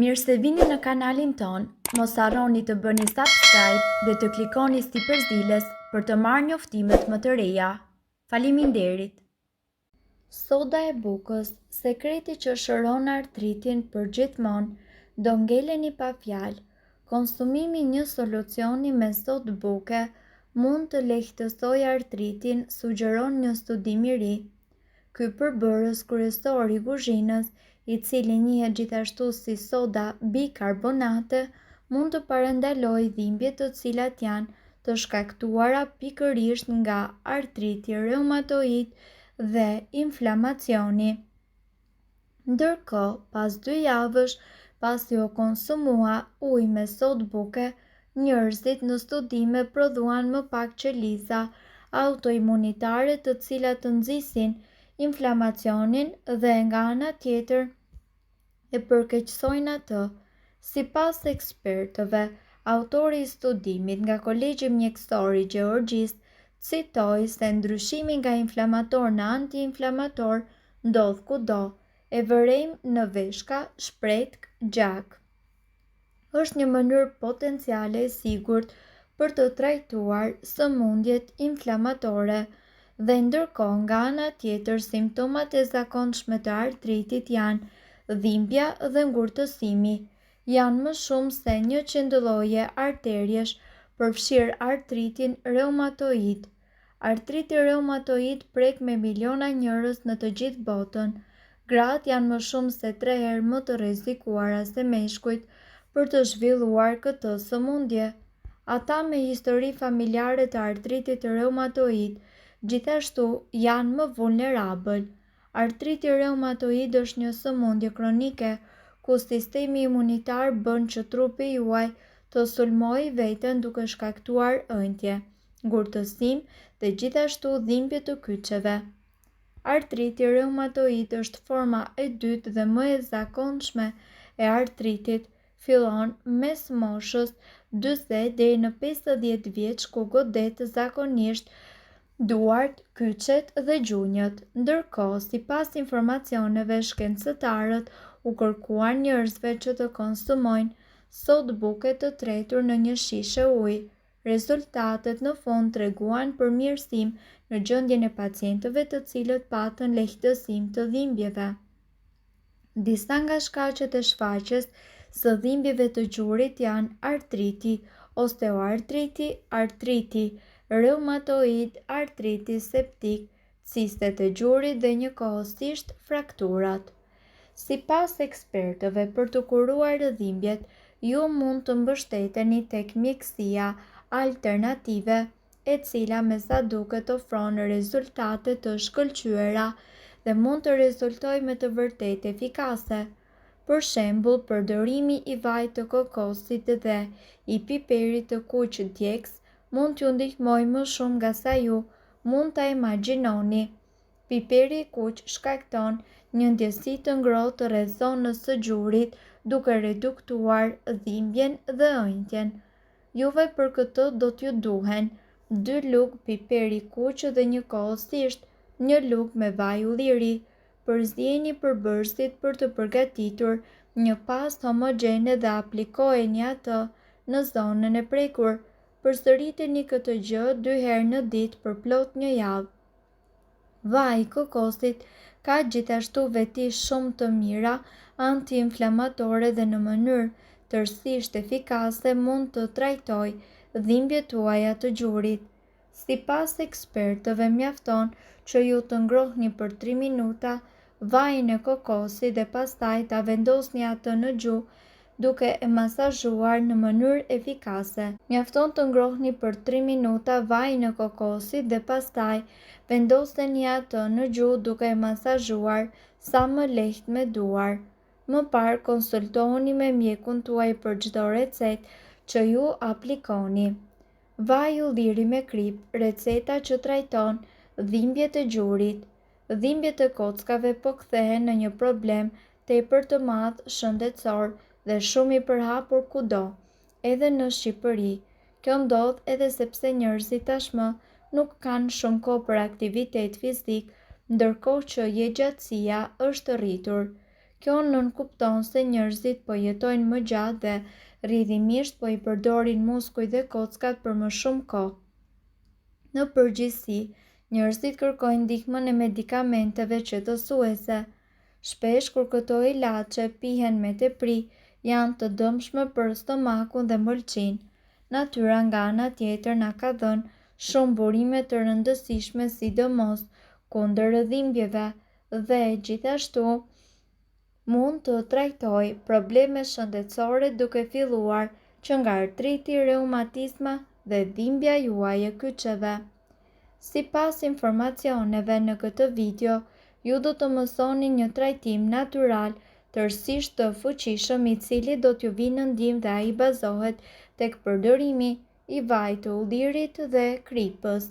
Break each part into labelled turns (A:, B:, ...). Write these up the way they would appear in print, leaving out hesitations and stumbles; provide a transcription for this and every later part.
A: Mirë se vini në kanalin ton, mos harroni të bëni subscribe dhe të klikoni si përzieles për të marrë njoftimet më të reja. Faleminderit! Soda e bukës, sekreti që shëron artritin për gjithmonë, do ngeleni pa fjalë. Konsumimi një solucioni me sodë buke mund të lehtësojë artritin, sugjeron një studim i ri. Ky përbërës kryesor i kuzhinës, i cili njihet gjithashtu si soda bikarbonate, mund të parandalojë dhimbje të cilat janë të shkaktuara pikërisht nga artriti reumatoid dhe inflamacioni. Ndërkohë, pas 2 javësh pasi u konsumua ujë me sodë buke, njerëzit në studime prodhuan më pak qeliza autoimunitare të cilat të nxisin inflamacionin dhe nga ana tjetër e përkeqësojnë atë. Sipas ekspertëve, autori i studimit nga Kolegji Mjekësor i Gjeorgjisë citoi se ndryshimi nga inflamator në antiinflamator ndodh kudo, e vërejmë në veshka, shpretkë, gjak. Është një mënyrë potenciale e sigurt për të trajtuar sëmundjet inflamatore dhe ndërkohë nga ana tjetër simptomat e zakonshme të artritit janë dhimbja dhe ngurtësimi. Janë më shumë se 100 lloje arteriesh përfshirë artritin reumatoid. Artriti reumatoid prek me miliona njerëz në të gjithë botën. Gratë janë më shumë se 3 herë më të rrezikuara se meshkujt për të zhvilluar këtë sëmundje. Ata me histori familjare të artritit reumatoid gjithashtu janë më vulnerabël. Artriti reumatoid është një sëmundje kronike ku sistemi imunitar bën që trupi juaj të sulmojë veten duke shkaktuar ëndje, ngurtësim dhe gjithashtu dhimbje të kyçeve. Artriti reumatoid është forma e dytë dhe më e zakonshme e artritit. Fillon mes moshës 40 deri në 50 vjeç ku godet zakonisht duart, kyçet dhe gjunjët. Ndërkohë, sipas informacioneve, shkencëtarët u kërkuan njerëzve që të konsumojnë sodë buke të tretur në një shishe ujë. Rezultatet në fund treguan përmirësim në gjendjen e pacientëve të cilët patën lehtësim të dhimbjeve. Disa nga shkaqet e shfaqjes së dhimbjeve të gjurit janë artriti, osteoartriti, artriti reumatoid, artriti septik, cistet e gjurit dhe njëkohësisht frakturat. Sipas ekspertëve, për të kuruar dhimbjet, ju mund të mbështeteni tek mjekësia alternative, e cila me sa duket ofron rezultate të shkëlqyera dhe mund të rezultojë me të vërtetë efikase. Për shembull, përdorimi i vajit të kokosit dhe i piperit të kuq djegës mund t'ju ndihmojë më shumë nga sa ju mund ta imagjinoni. Piperi i kuq shkakton një ndjesi të ngrohtë rreth zonës së gjurit, duke reduktuar dhimbjen dhe ëndjen. Juve për këtë do t'ju duhen 2 lugë piperi kuq dhe njëkohësisht 1 lugë me vaj ulliri. Përzieni përbërësit për të përgatitur një pastë homogjene dhe aplikojeni atë në zonën e prekur. Përsëriteni këtë gjë 2 herë në ditë për plot 1 javë. Vaji i kokosit ka gjithashtu veti shumë të mira antiinflamatore dhe në mënyrë tërësisht efikase mund të trajtojë dhimbjet tuaja të gjurit. Sipas ekspertëve, mjafton që ju të ngrohni për 3 minuta vajin e kokosit dhe pastaj ta vendosni atë në gjuhë duke e masazhuar në mënyrë efikase. Mjafton të ngrohni për 3 minuta vajin e kokosit dhe pastaj vendosni atë në gjuhë duke e masazhuar sa më lehtë me duar. Më parë konsultohuni me mjekun tuaj për çdo recetë që ju aplikoni. Vaj ulliri me krip, receta që trajton dhimbjet e gjurit. Dhimbjet e kockave po kthehen në një problem tepër të madh shëndetësor dhe shumë i përhapur kudo, edhe në Shqipëri. Kjo ndodh edhe sepse njerëzit tashmë nuk kanë shumë kohë për aktivitet fizik, ndërkohë që jetëgjatësia është rritur. Kjo nënkupton se njerëzit po jetojnë më gjatë dhe rrjedhimisht po i përdorin muskuj dhe kockat për më shumë kohë. Në përgjithësi, njerëzit kërkojnë ndihmën e medikamenteve qetësuese. Shpesh kur këto ilaçe pihen me tepri, janë të dëmshme për stomakun dhe mëlçin. Natyra nga ana tjetër na ka dhënë shumë burime të rëndësishme sidomos kundër dhimbjeve dhe gjithashtu mund të trajtoj probleme shëndetësore duke filluar që nga artriti, reumatizma dhe dhimbja juaj e kyçeve. Sipas informacioneve në këtë video, ju do të mësoni një trajtim natyral tërësisht të fuqishëm i cili do t'ju vinë në ndihmë dhe ai bazohet tek përdorimi i vajit të ullirit dhe kripës.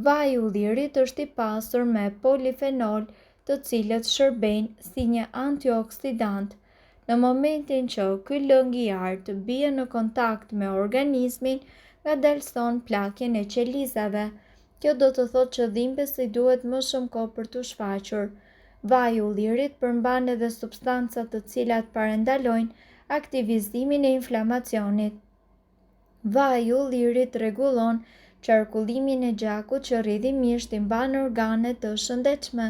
A: Vaji i ullirit është i pasur me polifenol, të cilët shërbejnë si një antioksidant. Në momentin që ky lëng i artë bie në kontakt me organizmin, ngadalëson plakjen e qelizave. Kjo do të thotë që dhimbësi duhet më shumë kohë për t'u shfaqur. Vaji i ullirit përmban edhe substanca të cilat parandalojnë aktivizimin e inflamacionit. Vaji i ullirit rregullon qarkullimin e gjakut që rrjedhimisht i mban organet të shëndetshme.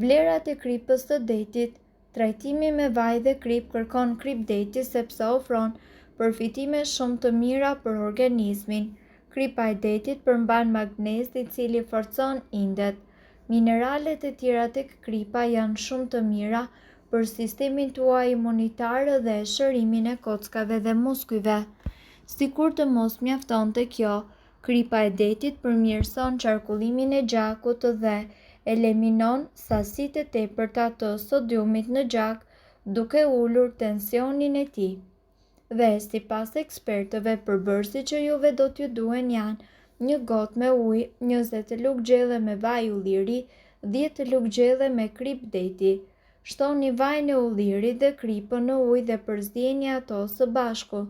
A: Vlerat e kripës së detit. Trajtimi me vaj dhe krip kërkon kripdeti sepse ofron përfitime shumë të mira për organizmin. Kripa e detit përmban magnez i cili forcon indet. Mineralet e tjera tek kripa janë shumë të mira për sistemin tuaj imunitar dhe shërimin e kockave dhe muskujve. Sikur të mos mjaftonte kjo, kripa e detit përmirëson qarkullimin e gjakut dhe eliminon sasitë e tepërta të sodiumit në gjak, duke ulur tensionin e tij. Dhe sipas ekspertëve, përbërësit që juve do t'ju duhen janë një gotë me ujë, 20 lugë gjelle me vaj ulliri, 10 lugë gjelle me krip deti. Shtoni vajin e ullirit dhe kripën në ujë dhe përzieni ato së bashku.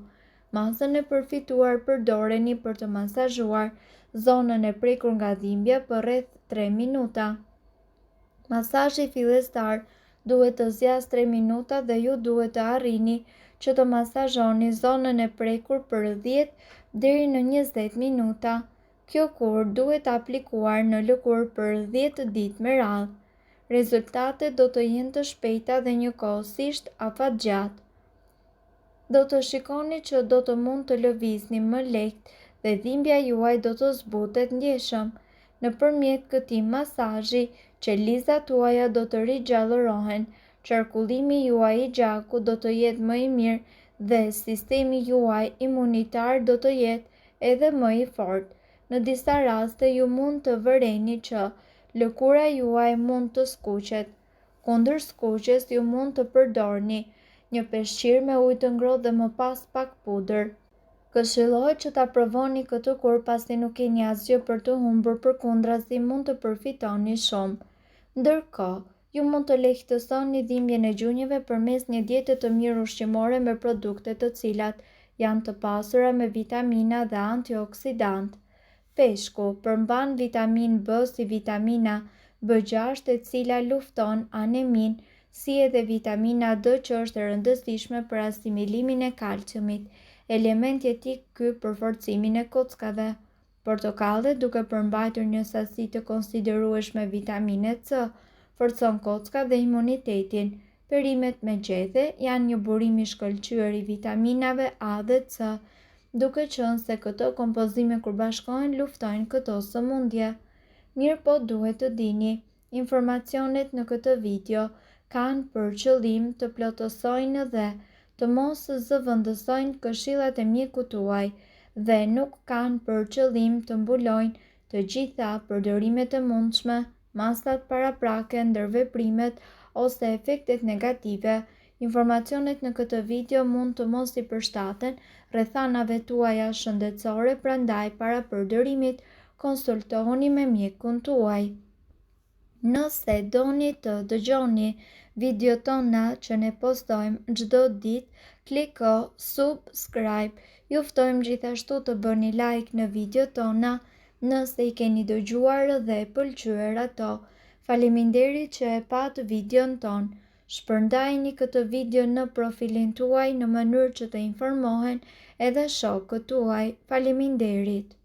A: Masën e përfituar përdoreni për të masazhuar zonën e prekur nga dhimbja për rreth 3 minuta. Masazhi fillestar duhet të zjas 3 minuta dhe ju duhet të arrini që të masazhoni zonën e prekur për 10 deri në 20 minuta. Kjo kur duhet aplikuar në lëkurë për 10 ditë me radhë. Rezultatet do të jenë të shpejta dhe njëkohësisht afatgjatë. Do të shikoni që do të mund të lëvizni më lehtë dhe dhimbja juaj do të zbutet ndjeshëm. Nëpërmjet këtij masazhi, qelizat tuaja do të rigjallërohen, qarkullimi juaj i gjakut do të jetë më i mirë dhe sistemi juaj imunitar do të jetë edhe më i fortë. Në disa raste ju mund të vëreni që lëkura juaj mund të skuqet. Kundër skuqjes ju mund të përdorni një peshqir me ujë të ngrohtë dhe më pas pak pudër. Këshillohet që ta provoni këtë kur pasi nuk keni asgjë për të humbur, përkundrazi mund të përfitoni shumë. Ndërkohë, ju mund të lehtësoni dhimbjen e gjunjëve përmes një diete të mirë ushqimore me produkte të cilat janë të pasura me vitamina dhe antioksidant. Peshku përmban vitaminë B si vitamina B6 e cila lufton anemin, si edhe vitamina D që është e rëndësishme për asimilimin e kalciumit, element jetik ky për forcimin e kockave. Portokallet, duke përmbajtur një sasi të konsiderueshme vitamine C, forcon kockat dhe imunitetin. Perimet me gjethe janë një burim i shkëlqyer i vitaminave A dhe C, duke qenë se këto kompozime kur bashkohen luftojnë këto sëmundje. Mirë po duhet të dini, informacionet në këtë video kanë për qëllim të plotësojnë dhe të mos zëvendësojnë këshillat e mjekut tuaj dhe nuk kanë për qëllim të mbulojnë të gjitha përdorimet e mundshme, masat paraprake, ndërveprimet ose efektet negative. Informacionet në këtë video mund të mos i përshtaten rrethanave tuaja shëndetësore, prandaj para përdorimit konsultohuni me mjekun tuaj. Nëse doni të dëgjoni video tona që ne postojmë çdo ditë, kliko subscribe. Ju ftojmë gjithashtu të bëni like në video tona nëse i keni dëgjuar dhe pëlqyer ato. Faleminderit që e pat videon ton. Shpërndajini këtë video në profilin tuaj në mënyrë që të informohen edhe shokët tuaj. Faleminderit!